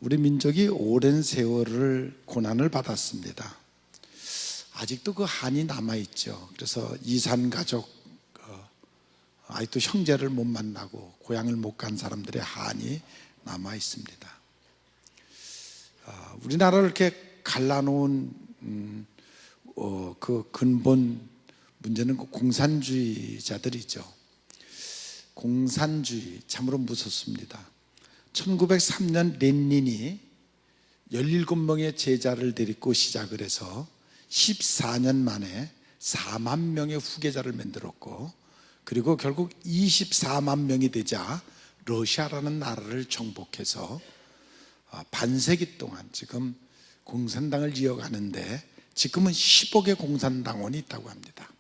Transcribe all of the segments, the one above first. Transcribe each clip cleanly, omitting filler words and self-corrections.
우리 민족이 오랜 세월을 고난을 받았습니다. 아직도 그 한이 남아있죠. 그래서 이산 가족, 아직도 형제를 못 만나고 고향을 못 간 사람들의 한이 남아있습니다. 우리나라를 이렇게 갈라놓은 그 근본 문제는 그 공산주의자들이죠. 공산주의 참으로 무섭습니다. 1903년 렌닌이 17명의 제자를 데리고 시작을 해서 14년 만에 4만 명의 후계자를 만들었고, 그리고 결국 24만 명이 되자 러시아라는 나라를 정복해서 반세기 동안 지금 공산당을 이어가는데 지금은 10억의 공산당원이 있다고 합니다.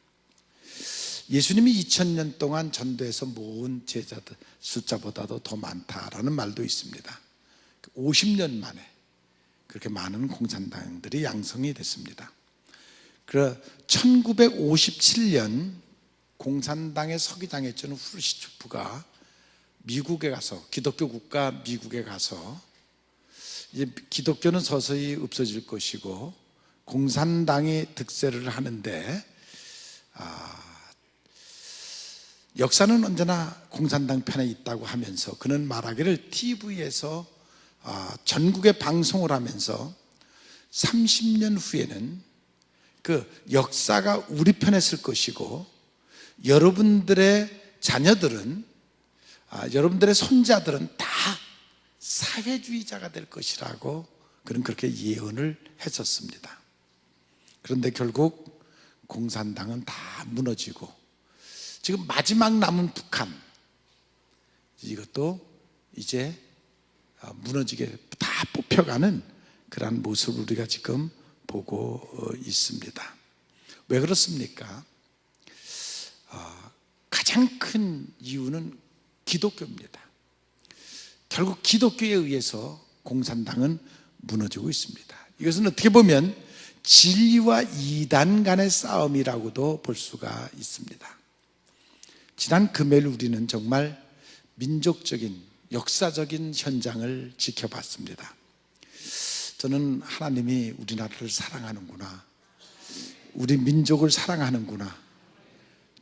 예수님이 2000년 동안 전도해서 모은 제자들 숫자보다도 더 많다라는 말도 있습니다. 50년 만에 그렇게 많은 공산당들이 양성이 됐습니다. 그래서 1957년 공산당의 서기장이었던 후르시초프가 미국에 가서, 기독교 국가 미국에 가서, 이제 기독교는 서서히 없어질 것이고 공산당이 득세를 하는데 역사는 언제나 공산당 편에 있다고 하면서 그는 말하기를 TV에서 전국에 방송을 하면서 30년 후에는 그 역사가 우리 편에 설 것이고 여러분들의 자녀들은, 여러분들의 손자들은 다 사회주의자가 될 것이라고 그는 그렇게 예언을 했었습니다. 그런데 결국 공산당은 다 무너지고 지금 마지막 남은 북한, 이것도 이제 무너지게 다 뽑혀가는 그런 모습을 우리가 지금 보고 있습니다. 왜 그렇습니까? 가장 큰 이유는 기독교입니다. 결국 기독교에 의해서 공산당은 무너지고 있습니다. 이것은 어떻게 보면 진리와 이단 간의 싸움이라고도 볼 수가 있습니다. 지난 금요일 우리는 정말 민족적인 역사적인 현장을 지켜봤습니다. 저는 하나님이 우리나라를 사랑하는구나, 우리 민족을 사랑하는구나,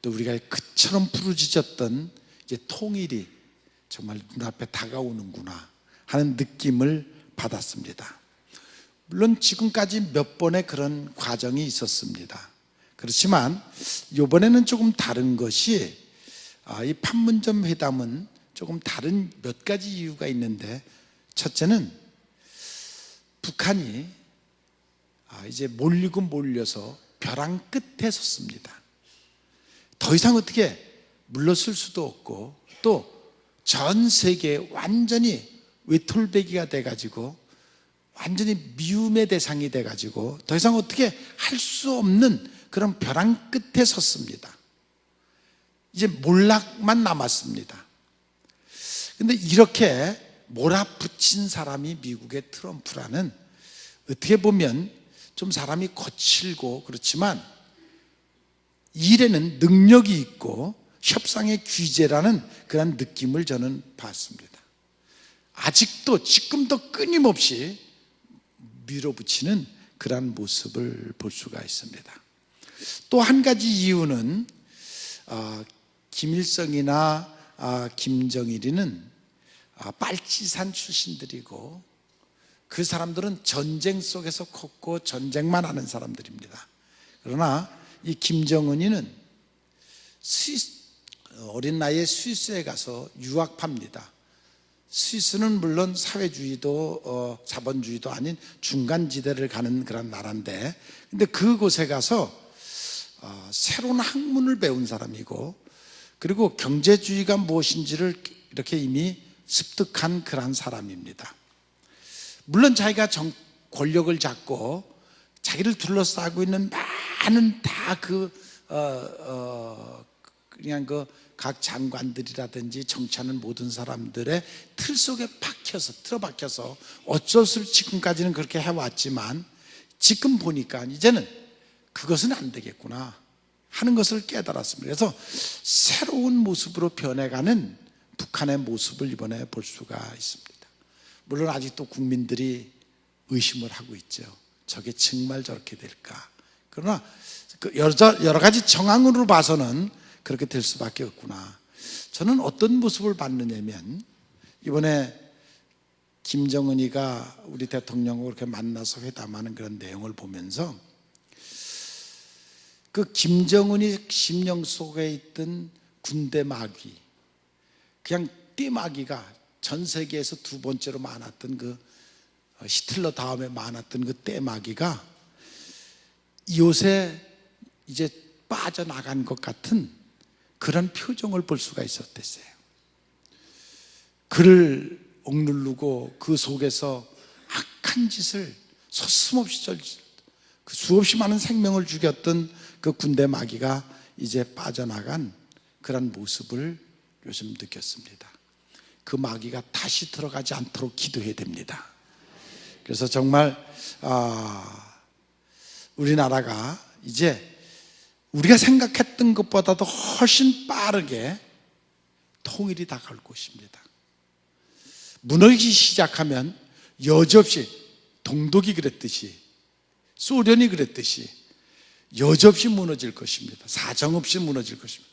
또 우리가 그처럼 부르짖었던 이제 통일이 정말 눈앞에 다가오는구나 하는 느낌을 받았습니다. 물론 지금까지 몇 번의 그런 과정이 있었습니다. 그렇지만 이번에는 조금 다른 것이, 이 판문점 회담은 조금 다른 몇 가지 이유가 있는데, 첫째는 북한이 이제 몰리고 몰려서 벼랑 끝에 섰습니다. 더 이상 어떻게 물러설 수도 없고, 또 전 세계에 완전히 외톨배기가 돼가지고 완전히 미움의 대상이 돼가지고 더 이상 어떻게 할 수 없는 그런 벼랑 끝에 섰습니다. 이제 몰락만 남았습니다. 근데 이렇게 몰아붙인 사람이 미국의 트럼프라는, 어떻게 보면 좀 사람이 거칠고 그렇지만 일에는 능력이 있고 협상의 귀재라는 그런 느낌을 저는 받습니다. 아직도 지금도 끊임없이 밀어붙이는 그런 모습을 볼 수가 있습니다. 또 한 가지 이유는 김일성이나 김정일이는 빨치산 출신들이고 그 사람들은 전쟁 속에서 컸고 전쟁만 하는 사람들입니다. 그러나 이 김정은이는 어린 나이에 스위스에 가서 유학파입니다. 스위스는 물론 사회주의도 자본주의도 아닌 중간지대를 가는 그런 나라인데, 근데 그곳에 가서 새로운 학문을 배운 사람이고, 그리고 경제주의가 무엇인지를 이렇게 이미 습득한 그런 사람입니다. 물론 자기가 권력을 잡고 자기를 둘러싸고 있는 많은 다 그냥 각 장관들이라든지 정치하는 모든 사람들의 틀 속에 틀어박혀서 어쩔 수 없이 지금까지는 그렇게 해왔지만, 지금 보니까 이제는 그것은 안 되겠구나 하는 것을 깨달았습니다. 그래서 새로운 모습으로 변해가는 북한의 모습을 이번에 볼 수가 있습니다. 물론 아직도 국민들이 의심을 하고 있죠. 저게 정말 저렇게 될까? 그러나 여러 가지 정황으로 봐서는 그렇게 될 수밖에 없구나. 저는 어떤 모습을 봤느냐면, 이번에 김정은이가 우리 대통령과 그렇게 만나서 회담하는 그런 내용을 보면서 그 김정은이 심령 속에 있던 군대 마귀, 그냥 떼마귀가 전 세계에서 두 번째로 많았던 그 히틀러 다음에 많았던 그 떼마귀가 요새 이제 빠져나간 것 같은 그런 표정을 볼 수가 있었댔어요. 그를 억누르고 그 속에서 악한 짓을 서슴없이 그 수없이 많은 생명을 죽였던 그 군대 마귀가 이제 빠져나간 그런 모습을 요즘 느꼈습니다. 그 마귀가 다시 들어가지 않도록 기도해야 됩니다. 그래서 정말 우리나라가 이제 우리가 생각했던 것보다도 훨씬 빠르게 통일이 다가올 것입니다. 무너지기 시작하면 여지없이, 동독이 그랬듯이, 소련이 그랬듯이 여지없이 무너질 것입니다. 사정없이 무너질 것입니다.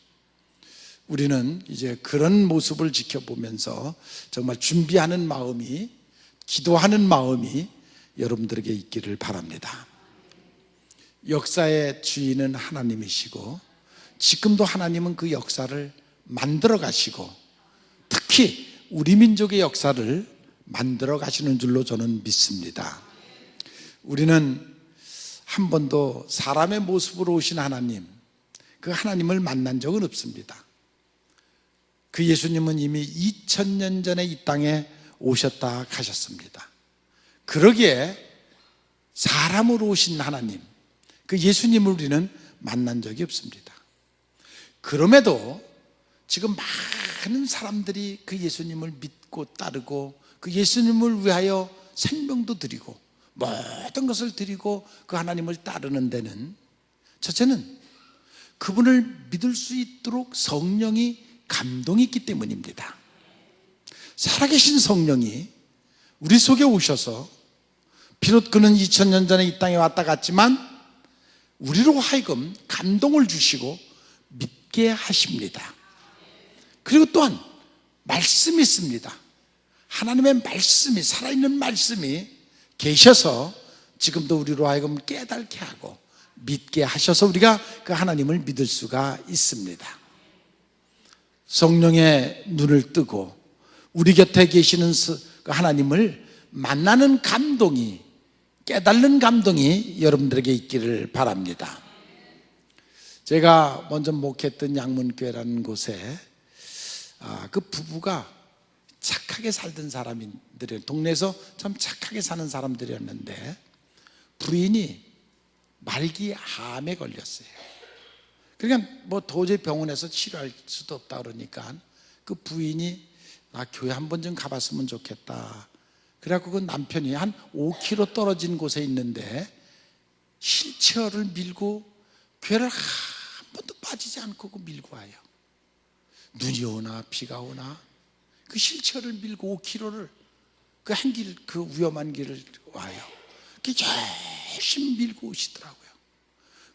우리는 이제 그런 모습을 지켜보면서 정말 준비하는 마음이, 기도하는 마음이 여러분들에게 있기를 바랍니다. 역사의 주인은 하나님이시고 지금도 하나님은 그 역사를 만들어 가시고 특히 우리 민족의 역사를 만들어 가시는 줄로 저는 믿습니다. 우리는 한 번도 사람의 모습으로 오신 하나님, 그 하나님을 만난 적은 없습니다. 그 예수님은 이미 2000년 전에 이 땅에 오셨다 가셨습니다. 그러기에 사람으로 오신 하나님, 그 예수님을 우리는 만난 적이 없습니다. 그럼에도 지금 많은 사람들이 그 예수님을 믿고 따르고 그 예수님을 위하여 생명도 드리고 모든 것을 드리고 그 하나님을 따르는 데는 첫째는 그분을 믿을 수 있도록 성령이 감동이 있기 때문입니다. 살아계신 성령이 우리 속에 오셔서 비록 그는 2000년 전에 이 땅에 왔다 갔지만 우리로 하여금 감동을 주시고 믿게 하십니다. 그리고 또한 말씀이 있습니다. 하나님의 말씀이, 살아있는 말씀이 계셔서 지금도 우리로 하여금 깨닫게 하고 믿게 하셔서 우리가 그 하나님을 믿을 수가 있습니다. 성령의 눈을 뜨고 우리 곁에 계시는 그 하나님을 만나는 감동이, 깨닫는 감동이 여러분들에게 있기를 바랍니다. 제가 먼저 목회했던 양문교회라는 곳에 그 부부가 착하게 살던 사람들이에요. 동네에서 참 착하게 사는 사람들이었는데 부인이 말기 암에 걸렸어요. 그러니까 뭐 도저히 병원에서 치료할 수도 없다 그러니까 그 부인이 나 교회 한 번 좀 가봤으면 좋겠다. 그래갖고 그 남편이 한 5km 떨어진 곳에 있는데 휠체어를 밀고 교회를 한 번도 빠지지 않고 밀고 와요. 눈이 오나 비가 오나 그 휠체어를 밀고 5km를 그 한 길, 그 위험한 길을 와요. 그 열심히 밀고 오시더라고요.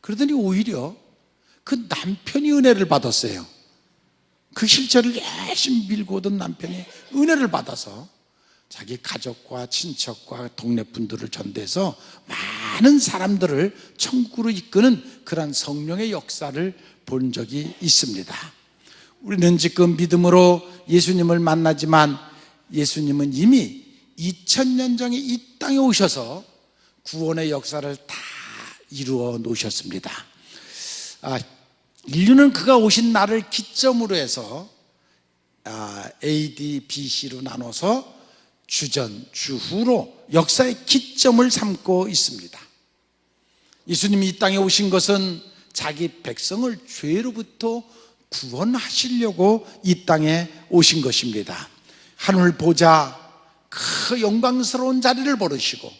그러더니 오히려 그 남편이 은혜를 받았어요. 그 휠체어를 열심히 밀고 오던 남편이 은혜를 받아서 자기 가족과 친척과 동네 분들을 전대해서 많은 사람들을 천국으로 이끄는 그런 성령의 역사를 본 적이 있습니다. 우리는 지금 믿음으로 예수님을 만나지만 예수님은 이미 2000년 전에 이 땅에 오셔서 구원의 역사를 다 이루어 놓으셨습니다. 인류는 그가 오신 날을 기점으로 해서 AD, BC로 나눠서 주전, 주후로 역사의 기점을 삼고 있습니다. 예수님이 이 땅에 오신 것은 자기 백성을 죄로부터 구원하시려고 이 땅에 오신 것입니다. 하늘 보자 그 영광스러운 자리를 버리시고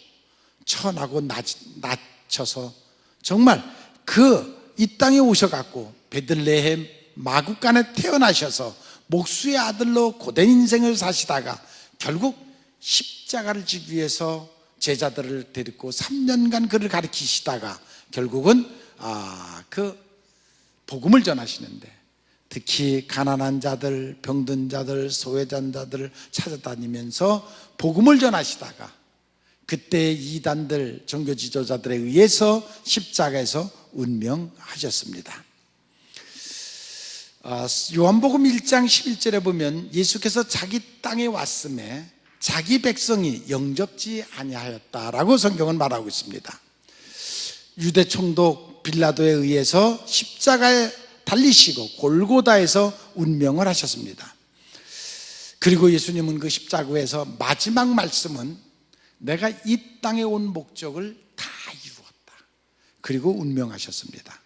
천하고 낮춰서 정말 그 이 땅에 오셔갖고 베들레헴 마구간에 태어나셔서 목수의 아들로 고된 인생을 사시다가 결국 십자가를 지기 위해서 제자들을 데리고 3년간 그를 가르치시다가 결국은 그 복음을 전하시는데, 특히 가난한 자들, 병든 자들, 소외된 자들을 찾아다니면서 복음을 전하시다가 그때 이단들, 종교 지도자들에 의해서 십자가에서 운명하셨습니다. 요한복음 1장 11절에 보면 예수께서 자기 땅에 왔음에 자기 백성이 영접지 아니하였다라고 성경은 말하고 있습니다. 유대 총독 빌라도에 의해서 십자가에 달리시고 골고다에서 운명을 하셨습니다. 그리고 예수님은 그 십자가에서 마지막 말씀은 내가 이 땅에 온 목적을 다 이루었다. 그리고 운명하셨습니다.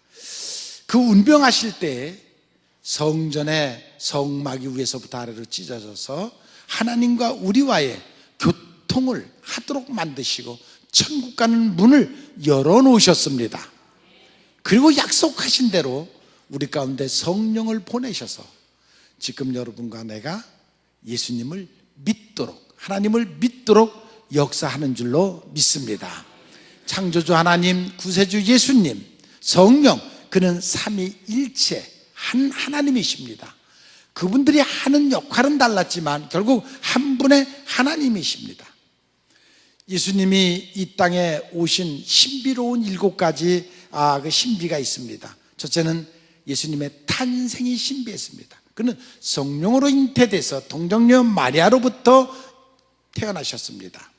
그 운명하실 때 성전의 성막이 위에서부터 아래로 찢어져서 하나님과 우리와의 교통을 하도록 만드시고 천국 가는 문을 열어놓으셨습니다. 그리고 약속하신 대로 우리 가운데 성령을 보내셔서 지금 여러분과 내가 예수님을 믿도록, 하나님을 믿도록 역사하는 줄로 믿습니다. 창조주 하나님, 구세주 예수님, 성령, 그는 삼위일체 한 하나님이십니다. 그분들이 하는 역할은 달랐지만 결국 한 분의 하나님이십니다. 예수님이 이 땅에 오신 신비로운 7가지 그 신비가 있습니다. 첫째는 예수님의 탄생이 신비했습니다. 그는 성령으로 잉태돼서 동정녀 마리아로부터 태어나셨습니다.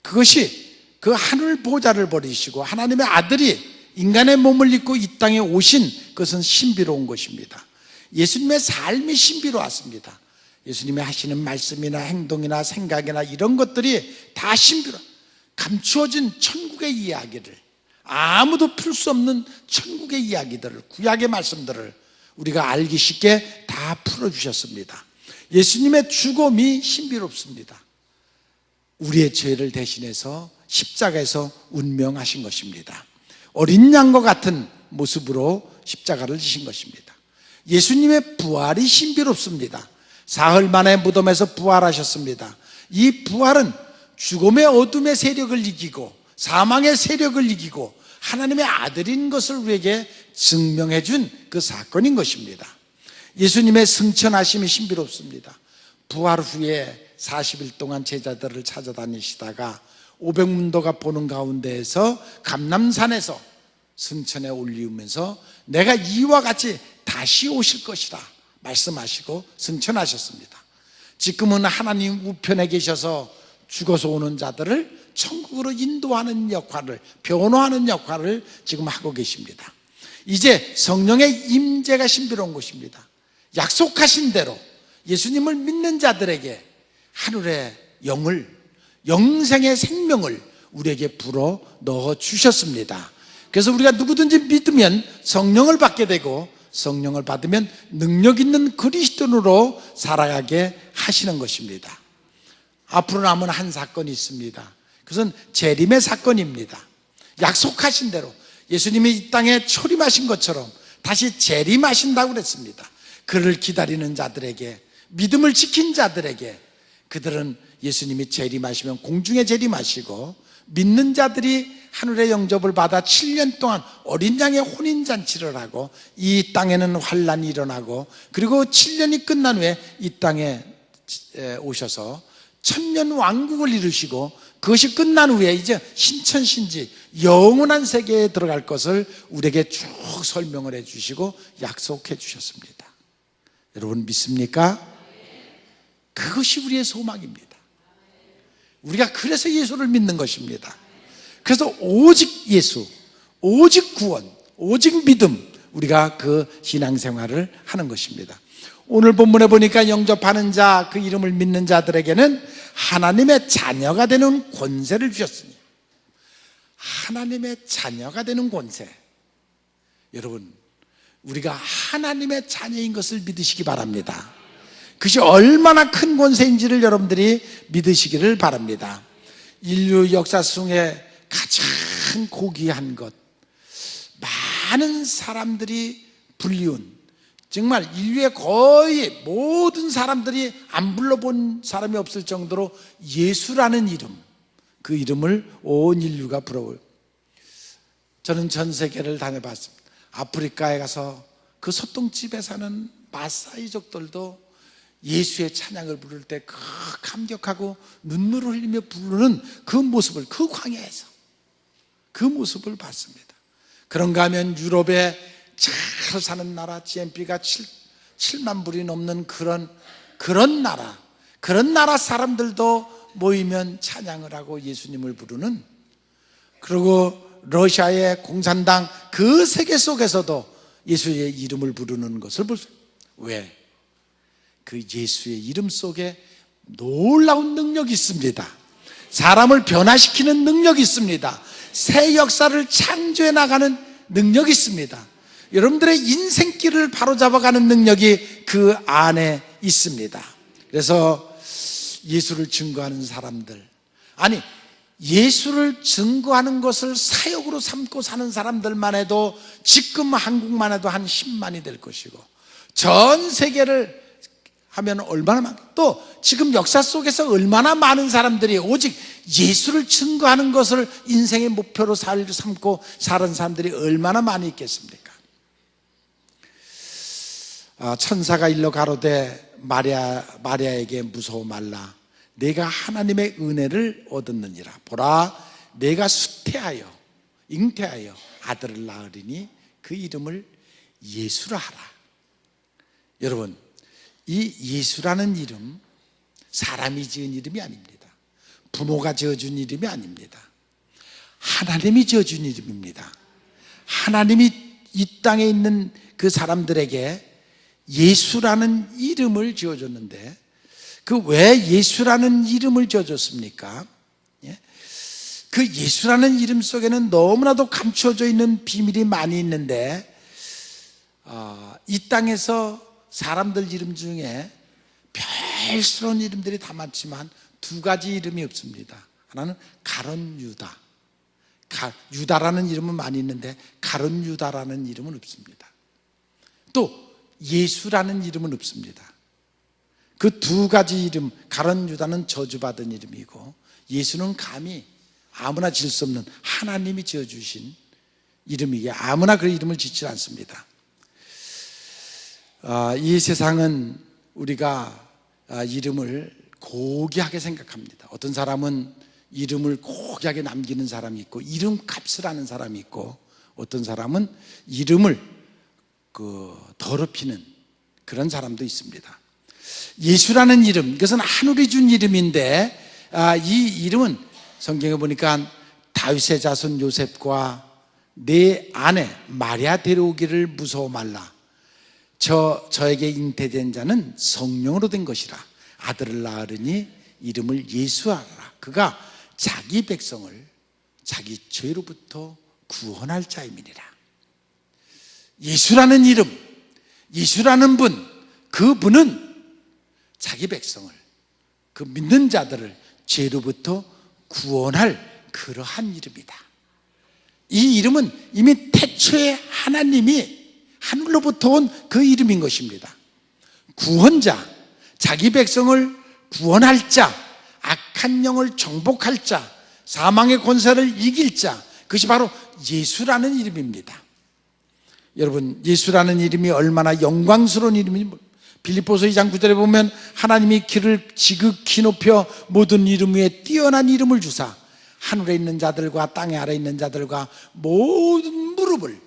그것이 그 하늘 보좌를 버리시고 하나님의 아들이 인간의 몸을 입고 이 땅에 오신 것은 신비로운 것입니다. 예수님의 삶이 신비로웠습니다. 예수님이 하시는 말씀이나 행동이나 생각이나 이런 것들이 다 신비로워, 감추어진 천국의 이야기를, 아무도 풀 수 없는 천국의 이야기들을, 구약의 말씀들을 우리가 알기 쉽게 다 풀어주셨습니다. 예수님의 죽음이 신비롭습니다. 우리의 죄를 대신해서 십자가에서 운명하신 것입니다. 어린 양과 같은 모습으로 십자가를 지신 것입니다. 예수님의 부활이 신비롭습니다. 사흘 만에 무덤에서 부활하셨습니다. 이 부활은 죽음의 어둠의 세력을 이기고 사망의 세력을 이기고 하나님의 아들인 것을 우리에게 증명해 준 그 사건인 것입니다. 예수님의 승천하심이 신비롭습니다. 부활 후에 40일 동안 제자들을 찾아다니시다가 500문도가 보는 가운데에서 감람산에서 승천에 올리우면서 내가 이와 같이 다시 오실 것이라 말씀하시고 승천하셨습니다. 지금은 하나님 우편에 계셔서 죽어서 오는 자들을 천국으로 인도하는 역할을, 변호하는 역할을 지금 하고 계십니다. 이제 성령의 임재가 신비로운 것입니다. 약속하신 대로 예수님을 믿는 자들에게 하늘의 영을, 영생의 생명을 우리에게 불어 넣어 주셨습니다. 그래서 우리가 누구든지 믿으면 성령을 받게 되고 성령을 받으면 능력 있는 그리스도인으로 살아가게 하시는 것입니다. 앞으로 남은 한 사건이 있습니다. 그것은 재림의 사건입니다. 약속하신 대로 예수님이 이 땅에 초림하신 것처럼 다시 재림하신다고 그랬습니다. 그를 기다리는 자들에게, 믿음을 지킨 자들에게, 그들은 예수님이 재림하시면 공중에 재림하시고 믿는 자들이 하늘의 영접을 받아 7년 동안 어린 양의 혼인잔치를 하고 이 땅에는 환란이 일어나고 그리고 7년이 끝난 후에 이 땅에 오셔서 천년 왕국을 이루시고 그것이 끝난 후에 이제 신천신지 영원한 세계에 들어갈 것을 우리에게 쭉 설명을 해 주시고 약속해 주셨습니다. 여러분 믿습니까? 그것이 우리의 소망입니다. 우리가 그래서 예수를 믿는 것입니다. 그래서 오직 예수, 오직 구원, 오직 믿음, 우리가 그 신앙생활을 하는 것입니다. 오늘 본문에 보니까 영접하는 자, 그 이름을 믿는 자들에게는 하나님의 자녀가 되는 권세를 주셨으니, 하나님의 자녀가 되는 권세. 여러분, 우리가 하나님의 자녀인 것을 믿으시기 바랍니다. 그것이 얼마나 큰 권세인지를 여러분들이 믿으시기를 바랍니다. 인류 역사 중에 가장 고귀한 것, 많은 사람들이 불리운 정말 인류의 거의 모든 사람들이 안 불러본 사람이 없을 정도로 예수라는 이름, 그 이름을 온 인류가 부러워요. 저는 전 세계를 다녀봤습니다. 아프리카에 가서 그 소똥집에 사는 마사이족들도 예수의 찬양을 부를 때 그 감격하고 눈물을 흘리며 부르는 그 모습을, 그 광야에서 그 모습을 봤습니다. 그런가 하면 유럽에 잘 사는 나라, GNP가 7만 불이 넘는 그런 나라 사람들도 모이면 찬양을 하고 예수님을 부르는, 그리고 러시아의 공산당 그 세계 속에서도 예수의 이름을 부르는 것을 볼 수 있어요. 왜? 그 예수의 이름 속에 놀라운 능력이 있습니다. 사람을 변화시키는 능력이 있습니다. 새 역사를 창조해 나가는 능력이 있습니다. 여러분들의 인생길을 바로잡아가는 능력이 그 안에 있습니다. 그래서 예수를 증거하는 사람들, 아니 예수를 증거하는 것을 사역으로 삼고 사는 사람들만 해도 지금 한국만 해도 한 10만이 될 것이고, 전 세계를 하면 얼마나 많고, 또 지금 역사 속에서 얼마나 많은 사람들이 오직 예수를 증거하는 것을 인생의 목표로 삼고 사는 사람들이 얼마나 많이 있겠습니까? 천사가 일러 가로되 마리아에게 무서워 말라. 내가 하나님의 은혜를 얻었느니라. 보라, 내가 잉태하여 아들을 낳으리니 그 이름을 예수라 하라. 여러분, 이 예수라는 이름, 사람이 지은 이름이 아닙니다. 부모가 지어준 이름이 아닙니다. 하나님이 지어준 이름입니다. 하나님이 이 땅에 있는 그 사람들에게 예수라는 이름을 지어줬는데, 그 왜 예수라는 이름을 지어줬습니까? 그 예수라는 이름 속에는 너무나도 감추어져 있는 비밀이 많이 있는데, 이 땅에서 사람들 이름 중에 별스러운 이름들이 다 많지만 두 가지 이름이 없습니다. 하나는 가룟 유다. 유다라는 이름은 많이 있는데 가룟 유다라는 이름은 없습니다. 또 예수라는 이름은 없습니다. 그 두 가지 이름, 가룟 유다는 저주받은 이름이고, 예수는 감히 아무나 지을 수 없는 하나님이 지어주신 이름이기에 아무나 그 이름을 짓지 않습니다. 이 세상은 우리가 이름을 고귀하게 생각합니다. 어떤 사람은 이름을 고귀하게 남기는 사람이 있고, 이름값을 하는 사람이 있고, 어떤 사람은 이름을 더럽히는 그런 사람도 있습니다. 예수라는 이름, 이것은 하늘이 준 이름인데, 이 이름은 성경에 보니까 다윗의 자손 요셉과 내 아내 마리아 데려오기를 무서워 말라. 저에게 잉태된 자는 성령으로 된 것이라. 아들을 낳으리니 이름을 예수하라. 그가 자기 백성을 자기 죄로부터 구원할 자임이니라. 예수라는 이름, 예수라는 분, 그분은 자기 백성을, 그 믿는 자들을 죄로부터 구원할 그러한 이름이다. 이 이름은 이미 태초에 하나님이 하늘로부터 온 그 이름인 것입니다. 구원자, 자기 백성을 구원할 자, 악한 영을 정복할 자, 사망의 권세를 이길 자, 그것이 바로 예수라는 이름입니다. 여러분, 예수라는 이름이 얼마나 영광스러운 이름인지, 빌립보서 2장 9절에 보면 하나님이 길을 지극히 높여 모든 이름 위에 뛰어난 이름을 주사 하늘에 있는 자들과 땅에 아래 있는 자들과 모든 무릎을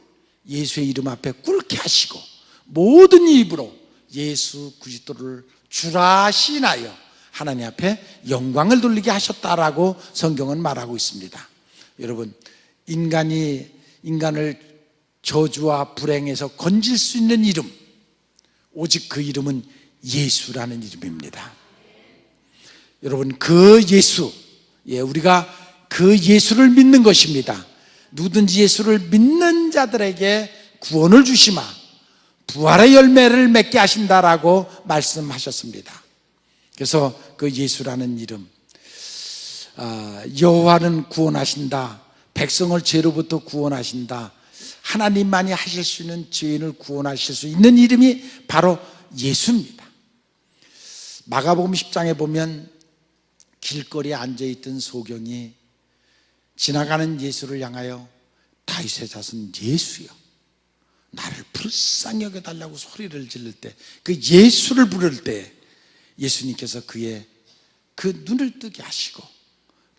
예수의 이름 앞에 꿇게 하시고 모든 입으로 예수 그리스도를 주라 시인하여 하나님 앞에 영광을 돌리게 하셨다라고 성경은 말하고 있습니다. 여러분, 인간을 저주와 불행에서 건질 수 있는 이름, 오직 그 이름은 예수라는 이름입니다. 여러분, 그 예수, 우리가 그 예수를 믿는 것입니다. 누구든지 예수를 믿는 자들에게 구원을 주시마 부활의 열매를 맺게 하신다라고 말씀하셨습니다. 그래서 그 예수라는 이름, 여호와는 구원하신다, 백성을 죄로부터 구원하신다, 하나님만이 하실 수 있는 죄인을 구원하실 수 있는 이름이 바로 예수입니다. 마가복음 10장에 보면 길거리에 앉아있던 소경이 지나가는 예수를 향하여 다윗의 자손 예수여 나를 불쌍히 여겨달라고 소리를 지를 때, 그 예수를 부를 때 예수님께서 그의 그 눈을 뜨게 하시고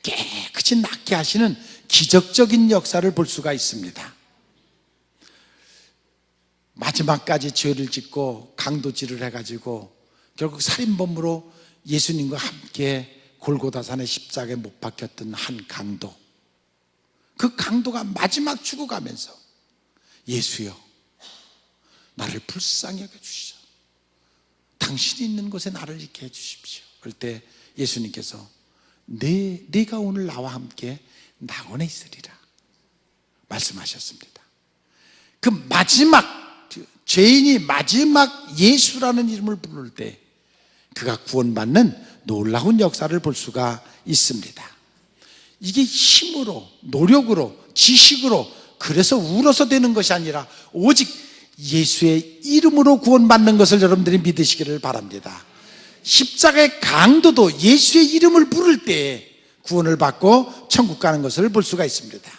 깨끗이 낫게 하시는 기적적인 역사를 볼 수가 있습니다. 마지막까지 죄를 짓고 강도질을 해가지고 결국 살인범으로 예수님과 함께 골고다산의 십자가에 못 박혔던 한 강도, 그 강도가 마지막 죽어가면서 예수여 나를 불쌍히 여겨주시오, 당신이 있는 곳에 나를 있게 해주십시오. 그럴 때 예수님께서 네가 오늘 나와 함께 낙원에 있으리라 말씀하셨습니다. 그 마지막 죄인이 마지막 예수라는 이름을 부를 때 그가 구원받는 놀라운 역사를 볼 수가 있습니다. 이게 힘으로, 노력으로, 지식으로, 그래서 울어서 되는 것이 아니라 오직 예수의 이름으로 구원받는 것을 여러분들이 믿으시기를 바랍니다. 십자가의 강도도 예수의 이름을 부를 때 구원을 받고 천국 가는 것을 볼 수가 있습니다.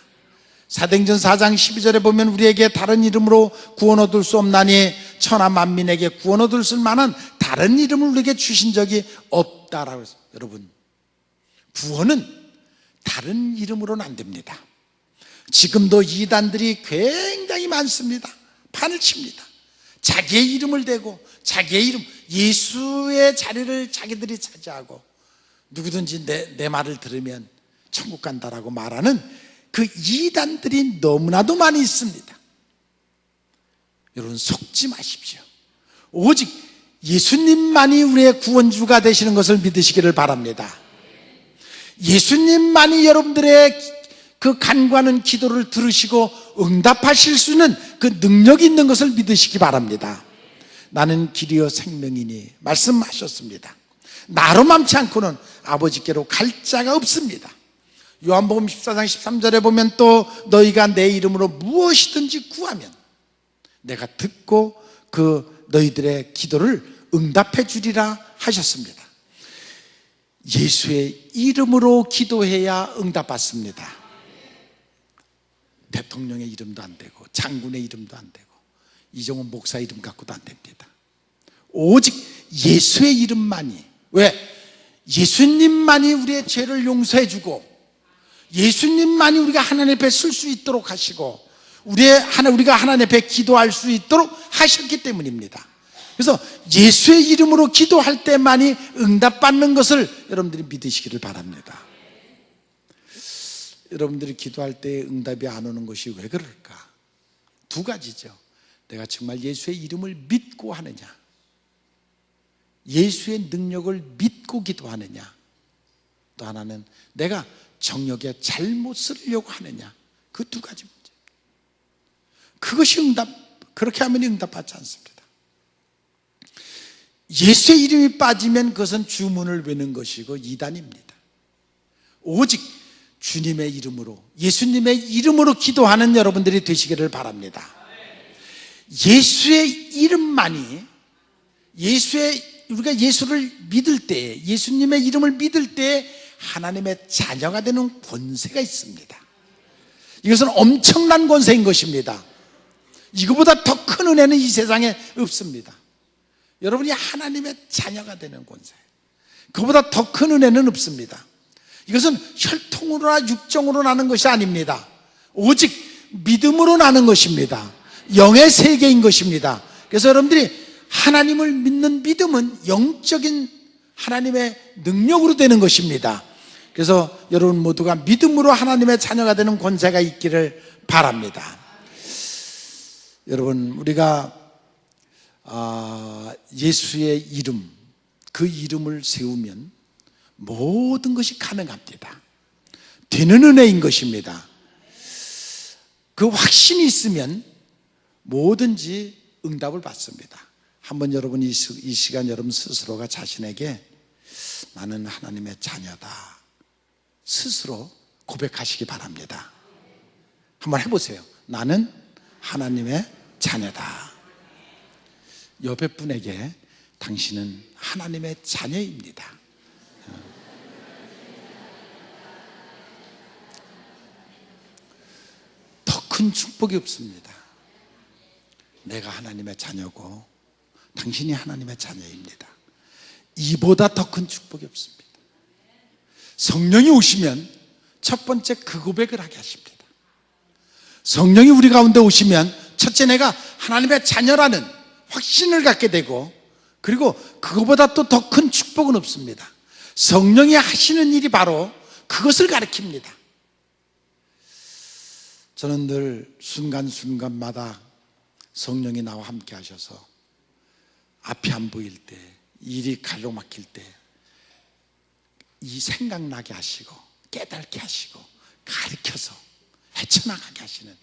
사도행전 4장 12절에 보면 우리에게 다른 이름으로 구원 얻을 수 없나니 천하 만민에게 구원 얻을 수 만한 다른 이름을 우리에게 주신 적이 없다라고 했어요. 여러분, 구원은 다른 이름으로는 안 됩니다. 지금도 이단들이 굉장히 많습니다. 판을 칩니다. 자기의 이름을 대고 자기의 이름, 예수의 자리를 자기들이 차지하고 누구든지 내 말을 들으면 천국 간다라고 말하는 그 이단들이 너무나도 많이 있습니다. 여러분, 속지 마십시오. 오직 예수님만이 우리의 구원주가 되시는 것을 믿으시기를 바랍니다. 예수님만이 여러분들의 그 간구하는 기도를 들으시고 응답하실 수 있는 그 능력이 있는 것을 믿으시기 바랍니다. 나는 길이요 생명이니 말씀하셨습니다. 나로 맘치 않고는 아버지께로 갈 자가 없습니다. 요한복음 14장 13절에 보면 또 너희가 내 이름으로 무엇이든지 구하면 내가 듣고 그 너희들의 기도를 응답해 주리라 하셨습니다. 예수의 이름으로 기도해야 응답받습니다. 대통령의 이름도 안 되고 장군의 이름도 안 되고 이종훈 목사 이름 갖고도 안 됩니다. 오직 예수의 이름만이, 왜? 예수님만이 우리의 죄를 용서해 주고 예수님만이 우리가 하나님 앞에 설 수 있도록 하시고 우리가 하나님 앞에 기도할 수 있도록 하셨기 때문입니다. 그래서 예수의 이름으로 기도할 때만이 응답받는 것을 여러분들이 믿으시기를 바랍니다. 여러분들이 기도할 때 응답이 안 오는 것이 왜 그럴까? 두 가지죠. 내가 정말 예수의 이름을 믿고 하느냐, 예수의 능력을 믿고 기도하느냐, 또 하나는 내가 정욕에 잘못 쓰려고 하느냐, 그 두 가지 문제. 그것이 그렇게 하면 응답받지 않습니다. 예수의 이름이 빠지면 그것은 주문을 외는 것이고 이단입니다. 오직 주님의 이름으로, 예수님의 이름으로 기도하는 여러분들이 되시기를 바랍니다. 예수의 이름만이, 우리가 예수를 믿을 때, 예수님의 이름을 믿을 때 하나님의 자녀가 되는 권세가 있습니다. 이것은 엄청난 권세인 것입니다. 이거보다 더 큰 은혜는 이 세상에 없습니다. 여러분이 하나님의 자녀가 되는 권세, 그보다 더 큰 은혜는 없습니다. 이것은 혈통으로나 육정으로 나는 것이 아닙니다. 오직 믿음으로 나는 것입니다. 영의 세계인 것입니다. 그래서 여러분들이 하나님을 믿는 믿음은 영적인 하나님의 능력으로 되는 것입니다. 그래서 여러분 모두가 믿음으로 하나님의 자녀가 되는 권세가 있기를 바랍니다. 여러분, 우리가 예수의 이름, 그 이름을 세우면 모든 것이 가능합니다. 되는 은혜인 것입니다. 그 확신이 있으면 뭐든지 응답을 받습니다. 한번 여러분 이 시간 여러분 스스로가 자신에게 나는 하나님의 자녀다 스스로 고백하시기 바랍니다. 한번 해보세요. 나는 하나님의 자녀다. 옆에 분에게 당신은 하나님의 자녀입니다. 더 큰 축복이 없습니다. 내가 하나님의 자녀고 당신이 하나님의 자녀입니다. 이보다 더 큰 축복이 없습니다. 성령이 오시면 첫 번째 그 고백을 하게 하십니다. 성령이 우리 가운데 오시면 첫째 내가 하나님의 자녀라는 확신을 갖게 되고, 그리고 그거보다 또 더 큰 축복은 없습니다. 성령이 하시는 일이 바로 그것을 가리킵니다. 저는 늘 순간순간마다 성령이 나와 함께 하셔서 앞이 안 보일 때, 일이 가로막힐 때 이 생각나게 하시고 깨닫게 하시고 가르쳐서 헤쳐나가게 하시는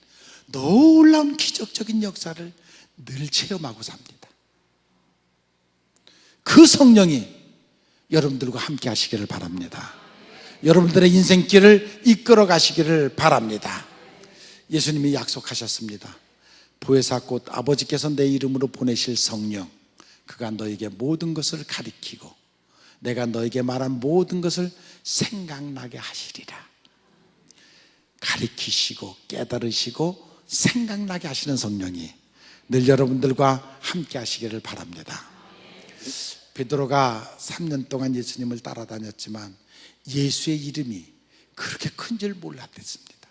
놀라운 기적적인 역사를 늘 체험하고 삽니다. 그 성령이 여러분들과 함께 하시기를 바랍니다. 여러분들의 인생길을 이끌어 가시기를 바랍니다. 예수님이 약속하셨습니다. 보혜사 곧 아버지께서 내 이름으로 보내실 성령, 그가 너에게 모든 것을 가리키고 내가 너에게 말한 모든 것을 생각나게 하시리라. 가리키시고 깨달으시고 생각나게 하시는 성령이 늘 여러분들과 함께 하시기를 바랍니다. 베드로가 3년 동안 예수님을 따라다녔지만 예수의 이름이 그렇게 큰 줄 몰랐댔습니다.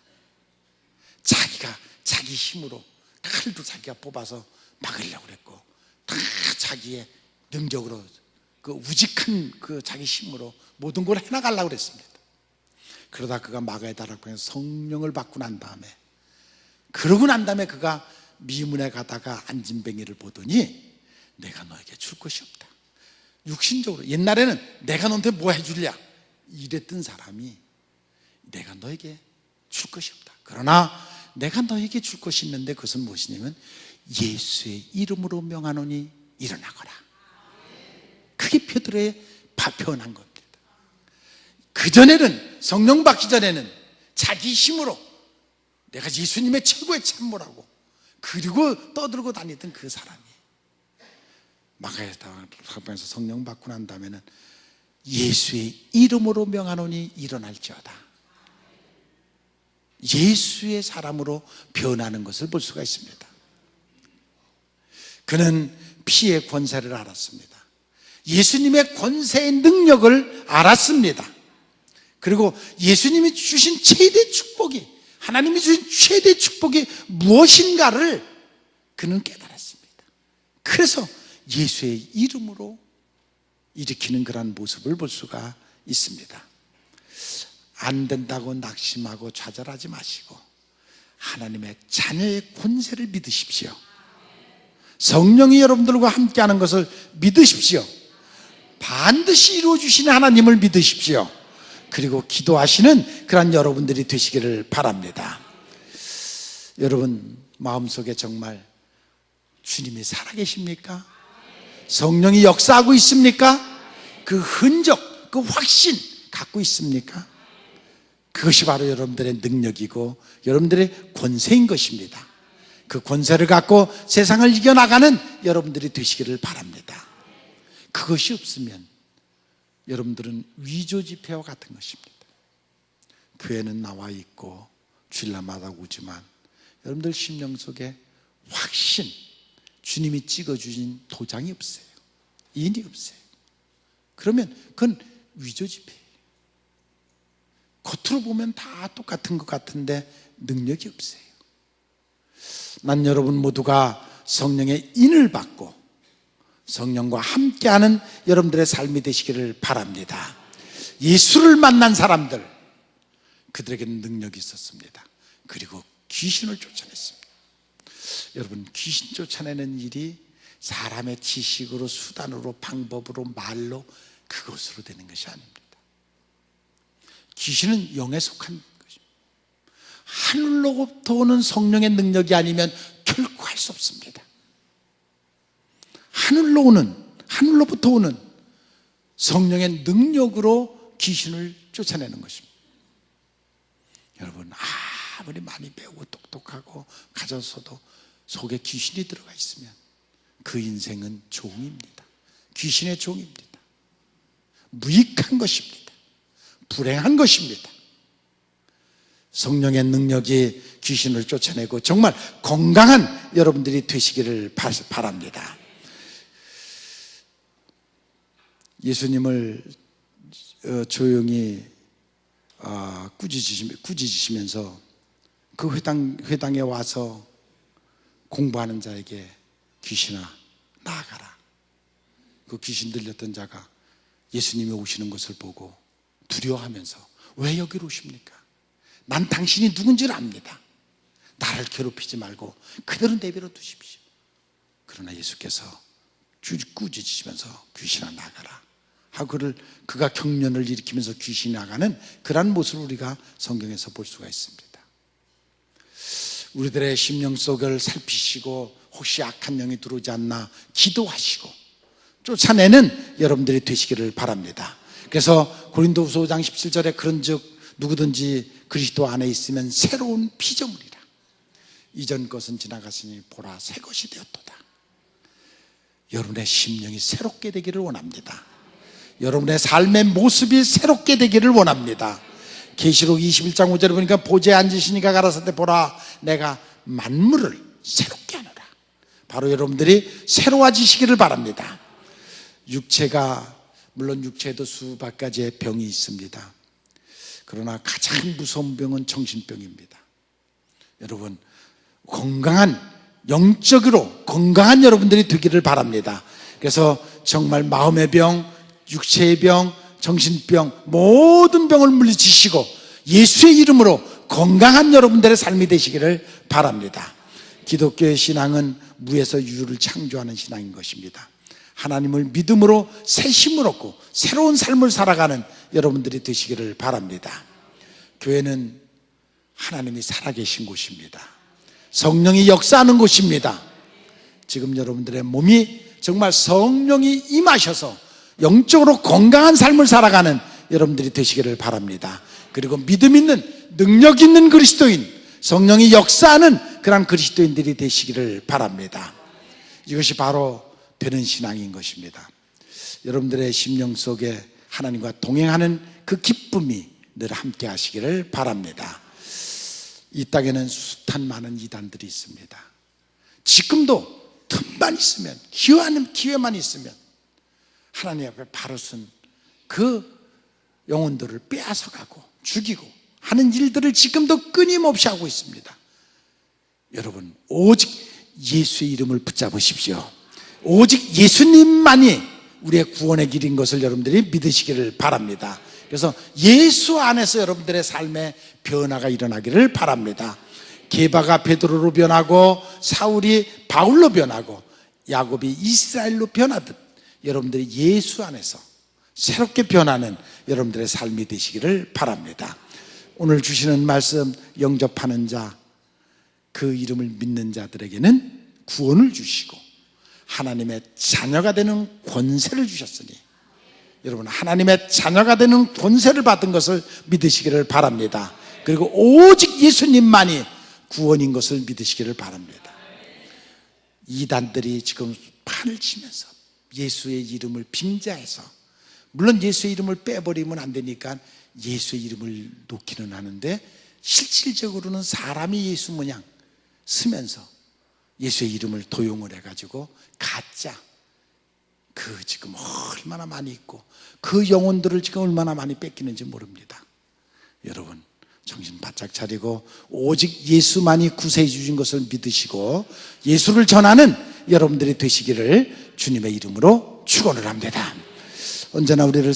자기가 자기 힘으로 칼도 자기가 뽑아서 막으려고 그랬고, 다 자기의 능력으로 그 우직한 그 자기 힘으로 모든 걸 해나가려고 그랬습니다. 그러다 그가 마가의 다락방에서 성령을 받고 난 다음에, 그러고 난 다음에 그가 미문에 가다가 안진뱅이를 보더니 내가 너에게 줄 것이 없다. 육신적으로 옛날에는 내가 너한테 뭐 해줄랴 이랬던 사람이 내가 너에게 줄 것이 없다. 그러나 내가 너에게 줄 것이 있는데 그것은 무엇이냐면 예수의 이름으로 명하노니 일어나거라. 그게 베드로의 표현한 겁니다. 그전에는, 성령 받기 전에는 자기 힘으로 내가 예수님의 최고의 참모라고 그리고 떠들고 다니던 그 사람이 마가의 다락방에서 성령 받고 난 다음에는 예수의 이름으로 명하노니 일어날지어다. 예수의 사람으로 변하는 것을 볼 수가 있습니다. 그는 피의 권세를 알았습니다. 예수님의 권세의 능력을 알았습니다. 그리고 예수님이 주신 최대 축복이, 하나님이 주신 최대 축복이 무엇인가를 그는 깨달았습니다. 그래서 예수의 이름으로 일으키는 그런 모습을 볼 수가 있습니다. 안 된다고 낙심하고 좌절하지 마시고 하나님의 자녀의 권세를 믿으십시오. 성령이 여러분들과 함께하는 것을 믿으십시오. 반드시 이루어주시는 하나님을 믿으십시오. 그리고 기도하시는 그런 여러분들이 되시기를 바랍니다. 여러분 마음속에 정말 주님이 살아계십니까? 성령이 역사하고 있습니까? 그 흔적, 그 확신 갖고 있습니까? 그것이 바로 여러분들의 능력이고 여러분들의 권세인 것입니다. 그 권세를 갖고 세상을 이겨나가는 여러분들이 되시기를 바랍니다. 그것이 없으면 여러분들은 위조지폐와 같은 것입니다. 교회는 나와 있고 주일날마다 오지만 여러분들 심령 속에 확신, 주님이 찍어주신 도장이 없어요. 인이 없어요. 그러면 그건 위조지폐예요. 겉으로 보면 다 똑같은 것 같은데 능력이 없어요. 난 여러분 모두가 성령의 인을 받고 성령과 함께하는 여러분들의 삶이 되시기를 바랍니다. 예수를 만난 사람들, 그들에게는 능력이 있었습니다. 그리고 귀신을 쫓아냈습니다. 여러분 귀신 쫓아내는 일이 사람의 지식으로, 수단으로, 방법으로, 말로, 그것으로 되는 것이 아닙니다. 귀신은 영에 속한 것입니다. 하늘로부터 오는 성령의 능력이 아니면 결코 할 수 없습니다. 하늘로부터 오는 성령의 능력으로 귀신을 쫓아내는 것입니다. 여러분 아무리 많이 배우고 똑똑하고 가졌어도 속에 귀신이 들어가 있으면 그 인생은 종입니다. 귀신의 종입니다. 무익한 것입니다. 불행한 것입니다. 성령의 능력이 귀신을 쫓아내고 정말 건강한 여러분들이 되시기를 바랍니다. 예수님을 조용히 꾸짖으시면서 그 회당에 와서 공부하는 자에게 귀신아 나아가라. 그 귀신 들렸던 자가 예수님이 오시는 것을 보고 두려워하면서 왜 여기로 오십니까? 난 당신이 누군지를 압니다. 나를 괴롭히지 말고 그대로 내버려 두십시오. 그러나 예수께서 꾸짖으시면서 귀신아 나가라 하고 그가 경련을 일으키면서 귀신이 나가는 그러한 모습을 우리가 성경에서 볼 수가 있습니다. 우리들의 심령 속을 살피시고 혹시 악한 영이 들어오지 않나 기도하시고 쫓아내는 여러분들이 되시기를 바랍니다. 그래서 고린도후서 5장 17절에 그런즉 누구든지 그리스도 안에 있으면 새로운 피조물이라. 이전 것은 지나갔으니 보라 새 것이 되었도다. 여러분의 심령이 새롭게 되기를 원합니다. 여러분의 삶의 모습이 새롭게 되기를 원합니다. 계시록 21장 5절에 보니까 보좌에 앉으시니가 가라사대 보라 내가 만물을 새롭게 하노라. 바로 여러분들이 새로워지시기를 바랍니다. 육체가 물론 육체에도 수백 가지의 병이 있습니다. 그러나 가장 무서운 병은 정신병입니다. 여러분 건강한 영적으로 건강한 여러분들이 되기를 바랍니다. 그래서 정말 마음의 병, 육체의 병, 정신병 모든 병을 물리치시고 예수의 이름으로 건강한 여러분들의 삶이 되시기를 바랍니다. 기독교의 신앙은 무에서 유를 창조하는 신앙인 것입니다. 하나님을 믿음으로 새 힘을 얻고 새로운 삶을 살아가는 여러분들이 되시기를 바랍니다. 교회는 하나님이 살아계신 곳입니다. 성령이 역사하는 곳입니다. 지금 여러분들의 몸이 정말 성령이 임하셔서 영적으로 건강한 삶을 살아가는 여러분들이 되시기를 바랍니다. 그리고 믿음 있는 능력 있는 그리스도인, 성령이 역사하는 그런 그리스도인들이 되시기를 바랍니다. 이것이 바로 되는 신앙인 것입니다. 여러분들의 심령 속에 하나님과 동행하는 그 기쁨이 늘 함께 하시기를 바랍니다. 이 땅에는 숱한 많은 이단들이 있습니다. 지금도 틈만 있으면 기회만 있으면 하나님 앞에 바로 쓴 그 영혼들을 빼앗아가고 죽이고 하는 일들을 지금도 끊임없이 하고 있습니다. 여러분 오직 예수의 이름을 붙잡으십시오. 오직 예수님만이 우리의 구원의 길인 것을 여러분들이 믿으시기를 바랍니다. 그래서 예수 안에서 여러분들의 삶에 변화가 일어나기를 바랍니다. 게바가 베드로로 변하고 사울이 바울로 변하고 야곱이 이스라엘로 변하듯 여러분들이 예수 안에서 새롭게 변하는 여러분들의 삶이 되시기를 바랍니다. 오늘 주시는 말씀 영접하는 자, 그 이름을 믿는 자들에게는 구원을 주시고 하나님의 자녀가 되는 권세를 주셨으니 여러분 하나님의 자녀가 되는 권세를 받은 것을 믿으시기를 바랍니다. 그리고 오직 예수님만이 구원인 것을 믿으시기를 바랍니다. 이단들이 지금 판을 치면서 예수의 이름을 빙자해서 물론 예수의 이름을 빼버리면 안 되니까 예수의 이름을 놓기는 하는데 실질적으로는 사람이 예수 모양 쓰면서 예수의 이름을 도용을 해가지고 가짜 그 지금 얼마나 많이 있고 그 영혼들을 지금 얼마나 많이 뺏기는지 모릅니다. 여러분 정신 바짝 차리고 오직 예수만이 구세해 주신 것을 믿으시고 예수를 전하는 여러분들이 되시기를 주님의 이름으로 축원을 합니다. 언제나 우리를